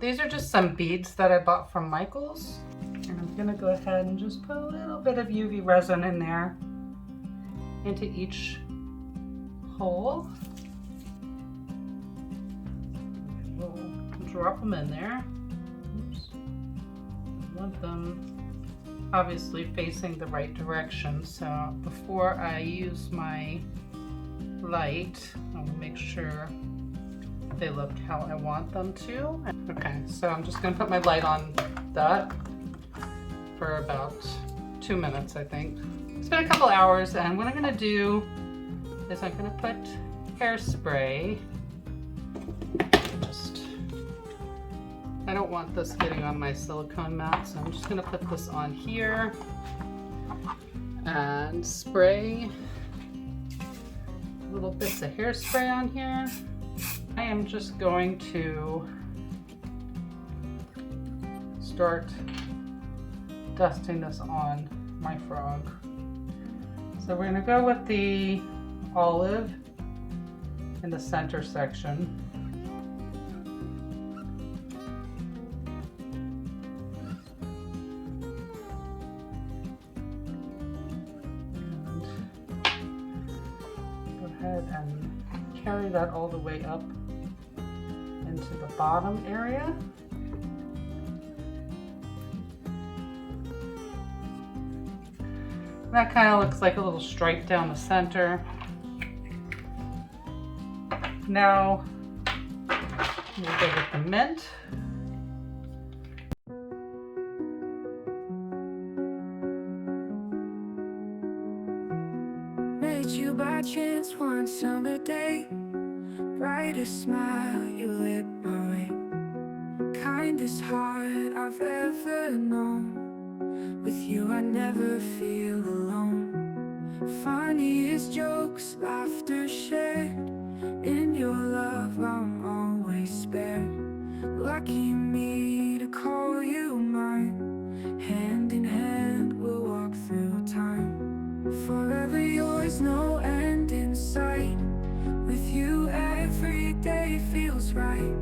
These are just some beads that I bought from Michael's. And I'm gonna go ahead and just put a little bit of UV resin in there into each hole. We'll drop them in there. Oops. I want them obviously facing the right direction. So before I use my light, I will make sure they look how I want them to. Okay, so I'm just gonna put my light on that for about 2 minutes, I think. It's been a couple hours, and what I'm gonna do is I'm gonna put hairspray. I don't want this getting on my silicone mat, so I'm just gonna put this on here and spray little bits of hairspray on here. I am just going to start dusting this on my frog. So we're gonna go with the olive in the center section. And go ahead and carry that all the way up into the bottom area. That kind of looks like a little stripe down the center. Now, we'll go with the mint. Met you by chance one summer day. Brightest smile you lit my way. Kindest heart I've ever known. With you I never feel alone. Funniest jokes, laughter shared. In your love I'm always spared. Lucky me to call you mine. Hand in hand we'll walk through time. Forever yours, no end in sight. With you every day feels right.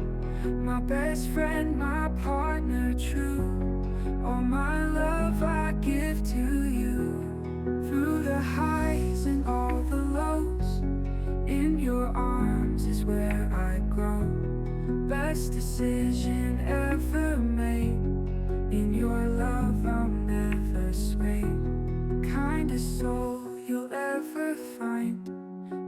My best friend, my partner, true. All my love I give to you. Through the highs and all the lows, in your arms is where I grow. Best decision ever made. In your love I'll never sway. Kindest soul you'll ever find.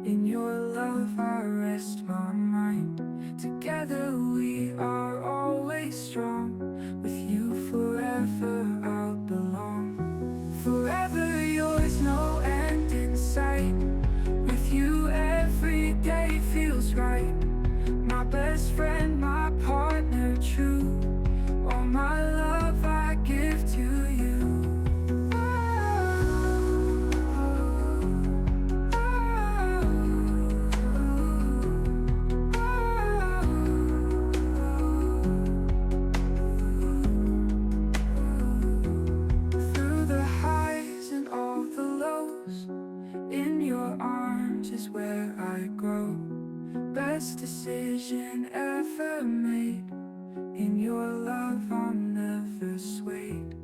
In your love I rest my mind. Together we are always strong. With you forever I'll belong. Forever yours, no end in sight. With you every day feels right. My best friend, my partner, true. All my love I give to you. Through the highs and all the lows, in your arms is where I grow. Best decision ever made. In your love I'm never swayed.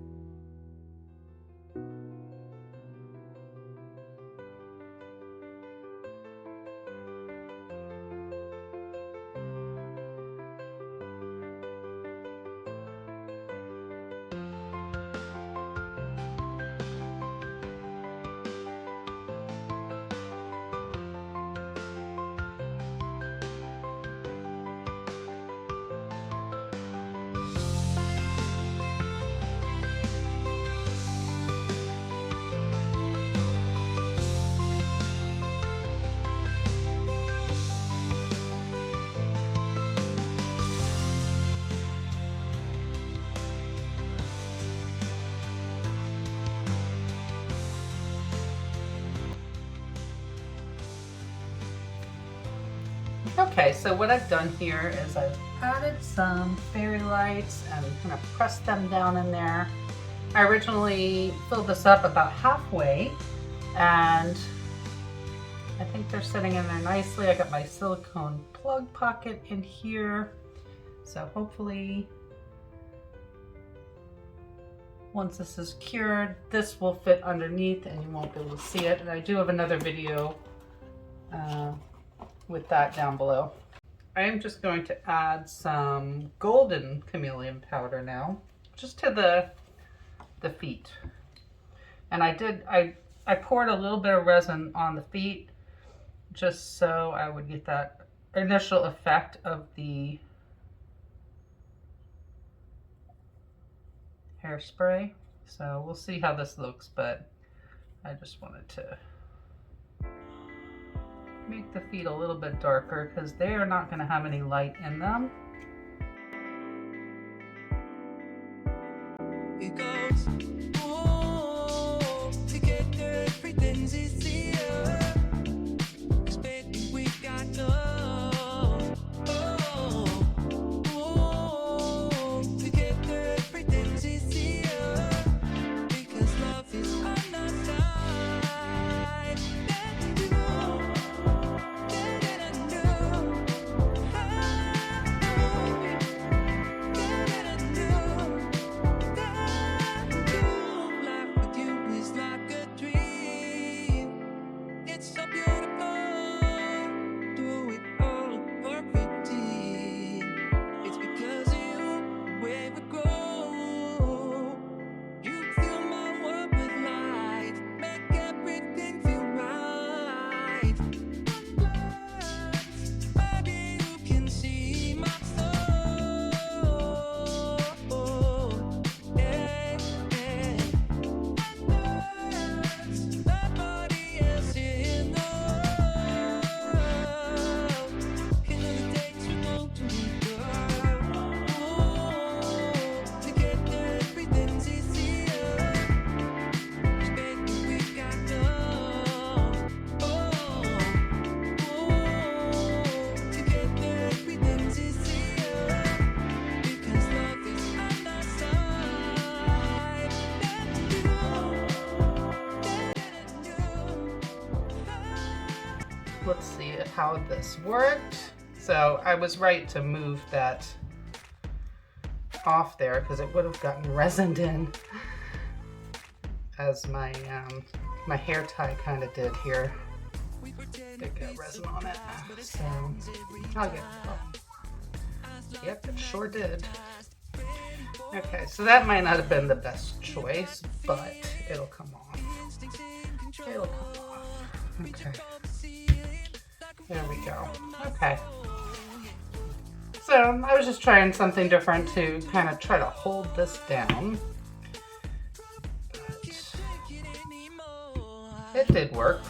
Okay, so what I've done here is I've added some fairy lights and kind of pressed them down in there. I originally filled this up about halfway, and I think they're sitting in there nicely. I got my silicone plug pocket in here. So hopefully once this is cured, this will fit underneath and you won't be able to see it. And I do have another video with that down below. I am just going to add some golden chameleon powder now, just to the feet. And I poured a little bit of resin on the feet just so I would get that initial effect of the hairspray. So we'll see how this looks, but I just wanted to make the feet a little bit darker because they are not going to have any light in them. It goes, oh, together everything's easier. 'Cause baby, we got love. Oh, oh, together everything's easier. Because love is on our side. That you know, that I know, that I know. Life with you is like a dream. It's so beautiful. Do it all perfectly. It's because of you, the way we grow. You fill my world with light, make everything feel right. Maybe you can see my soul. Yeah, yeah. Nobody else in the world can undertake to know to me, girl. Oh, together everything's easier. 'Cause baby, we got love. Oh, together everything's easier. Because love is on our side. Let's see how this worked. So I was right to move that off there because it would have gotten resined in as my my hair tie kind of did here. It got resin on it, so I'll get it. Yep, it sure did. Okay, so that might not have been the best choice, but it'll come off. It'll come off. Okay. There we go. Okay. So I was just trying something different to kind of try to hold this down. But it did work.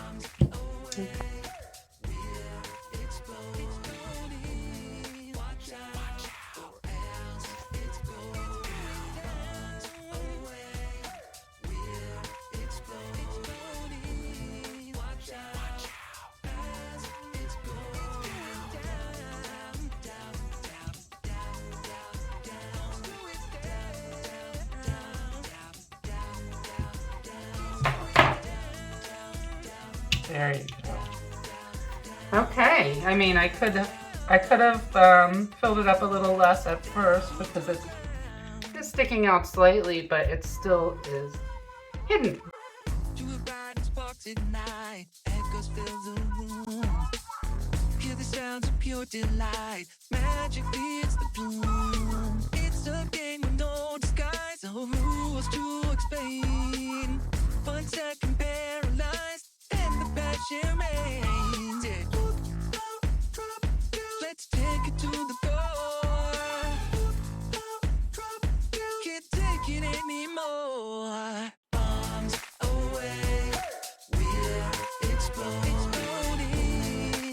There you go. Okay, I mean, I could have filled it up a little less at first because it's sticking out slightly, but it still is hidden. Hear the sounds of pure delight. Magic leads the bloom. It's a game with no disguise, no rules to explain. 1 second paralyzed, and the passion reigns. Yeah. Let's take it to the floor. Can't take it anymore. Bombs away, we're exploding.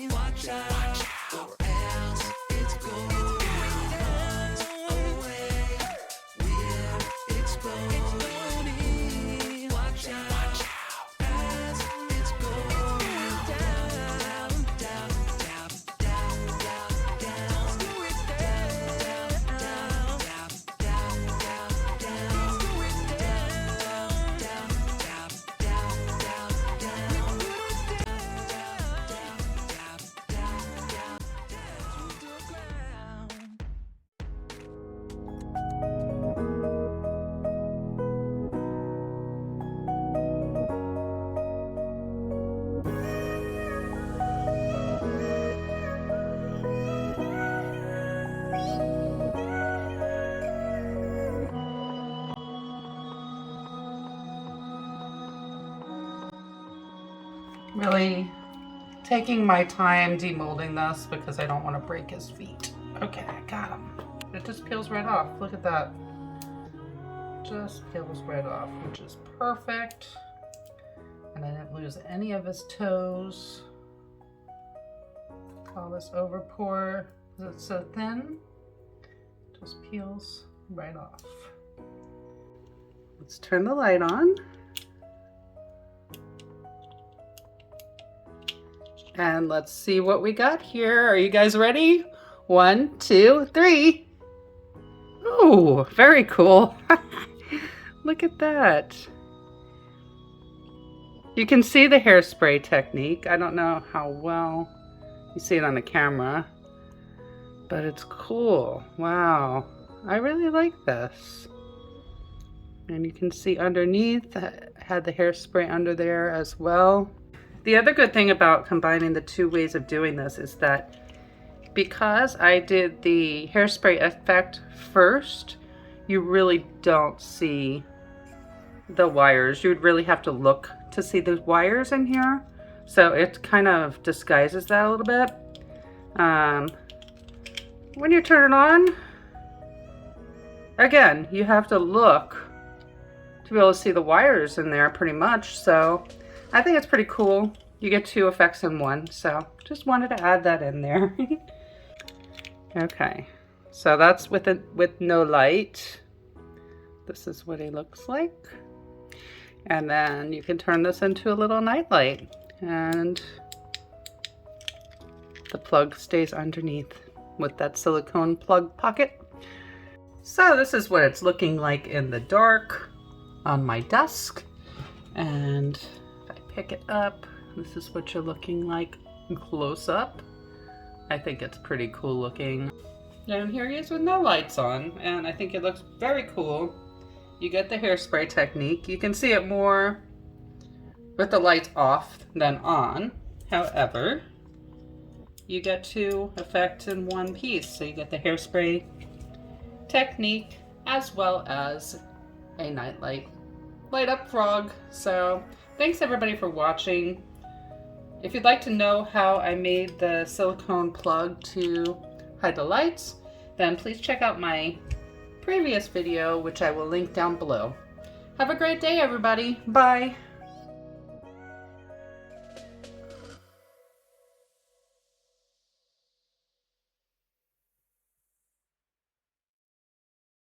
Watch out, or else it's going down. Really taking my time demolding this because I don't want to break his feet. Okay, I got him. It just peels right off. Look at that. Just peels right off, which is perfect. And I didn't lose any of his toes. All this over pour, because it's so thin, just peels right off. Let's turn the light on. And let's see what we got here. Are you guys ready? 1, 2, 3. Ooh, very cool. Look at that. You can see the hairspray technique. I don't know how well you see it on the camera, but it's cool. Wow, I really like this. And you can see underneath, I had the hairspray under there as well. The other good thing about combining the two ways of doing this is that because I did the hairspray effect first, you really don't see the wires. You would really have to look to see the wires in here. So it kind of disguises that a little bit. When you turn it on, again, you have to look to be able to see the wires in there pretty much. So I think it's pretty cool. You get two effects in one. So just wanted to add that in there. Okay, so that's with no light. This is what he looks like. And then you can turn this into a little night light. And the plug stays underneath with that silicone plug pocket. So this is what it's looking like in the dark on my desk. And if I pick it up, this is what you're looking like close up. I think it's pretty cool looking. And here he is with no lights on, and I think it looks very cool. You get the hairspray technique. You can see it more with the lights off than on. However, you get two effects in one piece. So you get the hairspray technique as well as a nightlight light up frog. So thanks everybody for watching. If you'd like to know how I made the silicone plug to hide the lights, then please check out my previous video, which I will link down below. Have a great day, everybody. Bye.